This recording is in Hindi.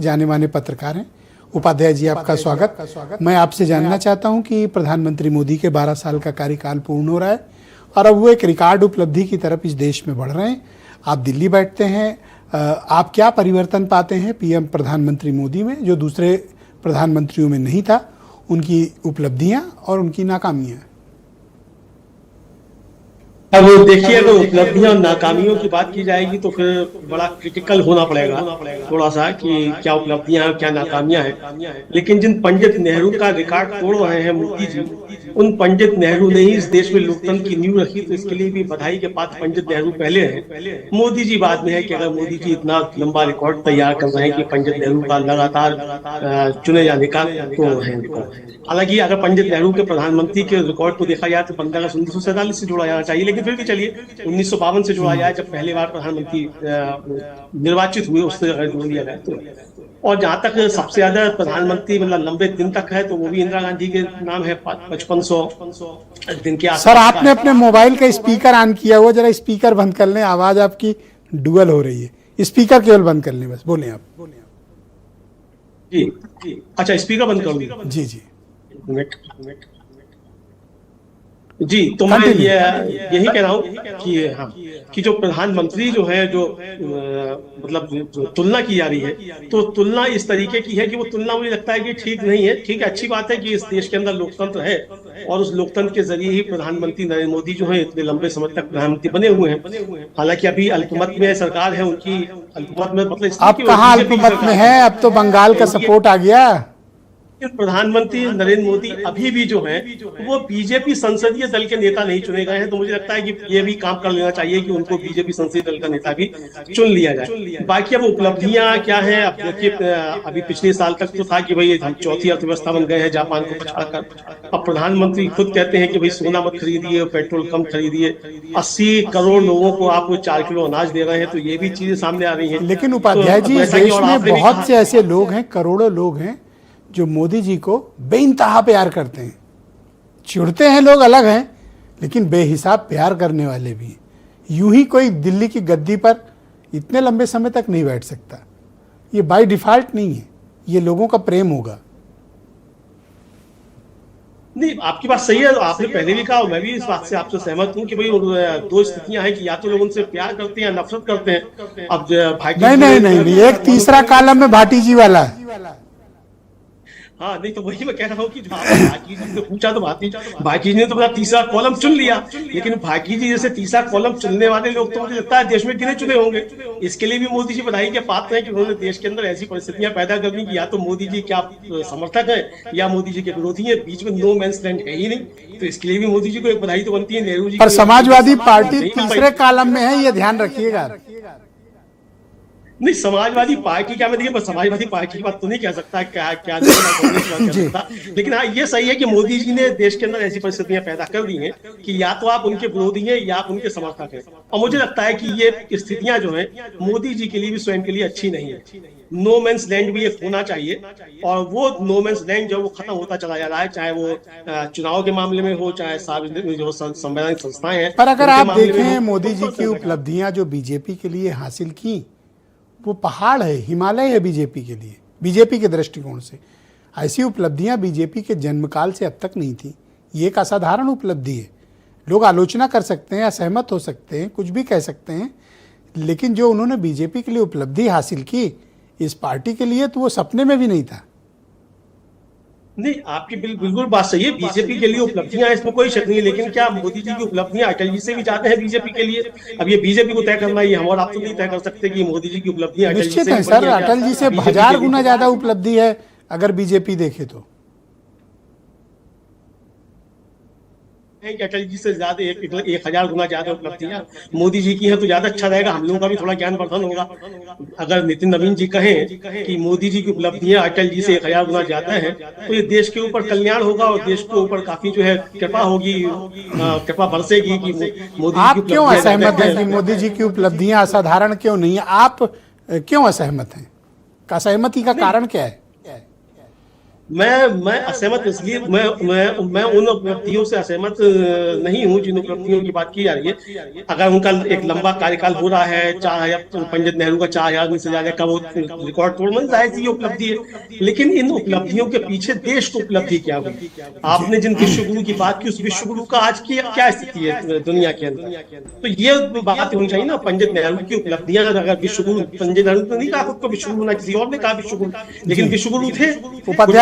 जाने माने पत्रकार हैं। उपाध्याय जी, आपका स्वागत। मैं आपसे जानना चाहता हूं कि प्रधानमंत्री मोदी के 12 साल का कार्यकाल पूर्ण हो रहा है और अब वो एक रिकॉर्ड उपलब्धि की तरफ इस देश में बढ़ रहे हैं। आप दिल्ली बैठते हैं, आप क्या परिवर्तन पाते हैं पीएम प्रधानमंत्री मोदी में जो दूसरे प्रधानमंत्रियों में नहीं था, उनकी उपलब्धियां और उनकी नाकामियां? अब देखिए, अगर उपलब्धियां और नाकामियों की बात की जाएगी तो फिर बड़ा क्रिटिकल होना पड़ेगा थोड़ा सा कि क्या उपलब्धियां हैं क्या नाकामियां हैं। लेकिन जिन पंडित नेहरू का रिकॉर्ड तोड़ रहे हैं मोदी जी, उन पंडित नेहरू ने ही इस देश में लोकतंत्र की नींव रखी, तो इसके लिए भी बधाई के पात्र पंडित नेहरू पहले हैं, मोदी जी बाद में है। कि अगर मोदी जी इतना लंबा रिकॉर्ड तैयार कर रहे हैं कि पंडित नेहरू का लगातार चुने जाने का, तो है। हालांकि अगर पंडित नेहरू के प्रधानमंत्री के रिकॉर्ड को देखा जाए तो 15 अगस्त 1947 से जोड़ा जाना चाहिए, लेकिन फिर भी चलिए 1952 से जोड़ा जाए, जब पहली बार प्रधानमंत्री निर्वाचित हुए, उससे अगर जोड़ लिया जाए तो। और जहां तक सबसे ज्यादा प्रधानमंत्री मतलब लंबे दिन तक है तो वो भी इंदिरा गांधी के नाम है, 5500 दिन के आसपास। सर, आपने अपने मोबाइल का स्पीकर ऑन किया हुआ, जरा स्पीकर बंद कर लें, आवाज आपकी डुअल हो रही है। स्पीकर केवल बंद कर लें, बस बोलें आप। जी, अच्छा, स्पीकर बंद कर दूं? जी जी जी, तो मैं यही कह रहा हूँ कि हाँ, कि जो प्रधानमंत्री जो है, जो मतलब जो तुलना की जा रही है, तो तुलना इस तरीके की है कि वो तुलना मुझे लगता है कि ठीक नहीं है। ठीक है, अच्छी बात है कि इस देश के अंदर लोकतंत्र है और उस लोकतंत्र के जरिए ही प्रधानमंत्री नरेंद्र मोदी जो है इतने लंबे समय तक प्रधानमंत्री बने हुए हैं। हालांकि अभी अल्पमत में सरकार है उनकी, अल्पमत में मतलब अब कहाँ अल्पमत में है, अब तो बंगाल का सपोर्ट आ गया। प्रधानमंत्री नरेंद्र मोदी अभी भी जो है वो बीजेपी संसदीय दल के नेता नहीं चुने गए हैं, तो मुझे लगता है कि ये भी काम कर लेना चाहिए कि उनको बीजेपी संसदीय दल का नेता भी चुन लिया जाए। बाकी अब उपलब्धियां क्या है, अब देखिए, अभी पिछले साल तक तो था कि भाई हम चौथी अर्थव्यवस्था बन गए हैं जापान को पछाड़कर। अब प्रधानमंत्री खुद कहते हैं कि भाई सोना मत खरीदिए, पेट्रोल कम खरीदिए, 80 करोड़ लोगों को आप 4 किलो अनाज दे रहे हैं, तो ये भी चीजें सामने आ रही है। लेकिन उपाध्याय जी, इस देश में बहुत से ऐसे लोग हैं, करोड़ों लोग हैं जो मोदी जी को बेइंतहा प्यार करते हैं। चिढ़ते हैं लोग अलग हैं, लेकिन बेहिसाब प्यार करने वाले भी हैं। यूं ही कोई दिल्ली की गद्दी पर इतने लंबे समय तक नहीं बैठ सकता। ये बाय डिफॉल्ट नहीं है, ये लोगों का प्रेम होगा। नहीं, आपकी बात सही है, आपने पहले भी कहा और मैं भी इस बात से आपसे सहमत हूं कि भाई दो स्थितियां हैं कि या तो लोग उनसे प्यार करते हैं या नफरत करते हैं। अब नहीं, एक तीसरा कॉलम में भाटी जी वाला है। हाँ, नहीं तो वही मैं कह रहा हूँ कि भाटी जी ने पूछा तो भाटी जी ने तो अपना तीसरा कॉलम चुन लिया, लेकिन भाटी जी जैसे तीसरा कॉलम चुनने वाले लोग तो मुझे लगता है देश में गिने चुने होंगे। इसके लिए भी मोदी जी बधाई के पात्र हैं कि उन्होंने देश के अंदर ऐसी परिस्थितियां पैदा कर दी कि या तो मोदी जी क्या समर्थक है या मोदी जी के विरोधी है, बीच में नो मैंस लैंड है ही नहीं। तो इसके लिए भी मोदी जी को एक बधाई तो बनती है। नेहरू जी पर समाजवादी पार्टी तीसरे कॉलम में है, ये ध्यान रखिएगा। नहीं, समाजवादी पार्टी क्या, मैं देखिए समाजवादी पार्टी की बात तो नहीं कह सकता क्या लेकिन हाँ, ये सही है कि मोदी जी ने देश के अंदर ऐसी परिस्थितियां पैदा कर दी हैं कि या तो आप उनके विरोधी हैं या आप उनके समर्थक हैं। और मुझे लगता है कि ये स्थितियां जो है मोदी जी के लिए भी, स्वयं के लिए अच्छी नहीं है। नो मैंस लैंड भी एक होना चाहिए और वो नो मैंस लैंड जो वो खत्म होता चला जा रहा है, चाहे वो चुनाव के मामले में हो, चाहे सार्वजनिक जो संवैधानिक संस्थाएं हैं। पर अगर आप देखें मोदी जी की उपलब्धियां जो बीजेपी के लिए हासिल की, वो पहाड़ है, हिमालय है बीजेपी के लिए, बीजेपी के दृष्टिकोण से। ऐसी उपलब्धियां बीजेपी के जन्मकाल से अब तक नहीं थी। ये एक असाधारण उपलब्धि है। लोग आलोचना कर सकते हैं, असहमत हो सकते हैं, कुछ भी कह सकते हैं, लेकिन जो उन्होंने बीजेपी के लिए उपलब्धि हासिल की इस पार्टी के लिए, तो वो सपने में भी नहीं था। नहीं, आपकी बिल्कुल बात सही है, बीजेपी के लिए उपलब्धियां हैं, इसमें कोई शक नहीं है। लेकिन क्या मोदी जी की उपलब्धियां अटल जी से भी ज्यादा है बीजेपी के लिए? अब ये बीजेपी को तय करना है, हम और आप तो नहीं तय कर सकते कि मोदी जी की उपलब्धियां निश्चित है सर, अटल जी से 1000 गुना ज्यादा उपलब्धि है अगर बीजेपी देखे तो। अटल जी से ज्यादा 1000 गुना ज्यादा उपलब्धियां मोदी जी की हैं तो ज्यादा अच्छा रहेगा, हम लोगों का भी थोड़ा ज्ञान वर्धन होगा। अगर नितिन नवीन जी कहें कि मोदी जी की उपलब्धियां अटल जी से 1000 गुना ज्यादा हैं, तो ये देश के ऊपर कल्याण होगा और देश के ऊपर काफी जो है कृपा होगी, कृपा बरसेगी कि मोदी। आप क्यों असहमत हैं कि मोदी जी की उपलब्धियां असाधारण क्यों नहीं है? आप क्यों असहमत हैं? असहमति का कारण क्या है? मैं असहमत इसलिए मैं उन उपलब्धियों से असहमत नहीं हूं जिन उपलब्धियों की बात की जा रही है। अगर उनका एक लंबा कार्यकाल हो रहा है, 4,000 पंडित नेहरू का 4,000 में से ज्यादा का वो रिकॉर्ड तोड़, मतलब जाहिर सी ये उपलब्धि है। लेकिन इन उपलब्धियों के पीछे देश को उपलब्धि क्या हुई? आपने जिन विश्व गुरु की बात की, उस विश्व गुरु का आज की क्या स्थिति है दुनिया के अंदर? तो ये बात होनी चाहिए ना। पंडित नेहरू की उपलब्धियां, अगर विश्व गुरु, पंडित नेहरू तो नहीं कहा खुद को विश्व गुरु, ना किसी और ने कहा विश्व गुरु, लेकिन जी। विश्व गुरु थे। उपाध्याय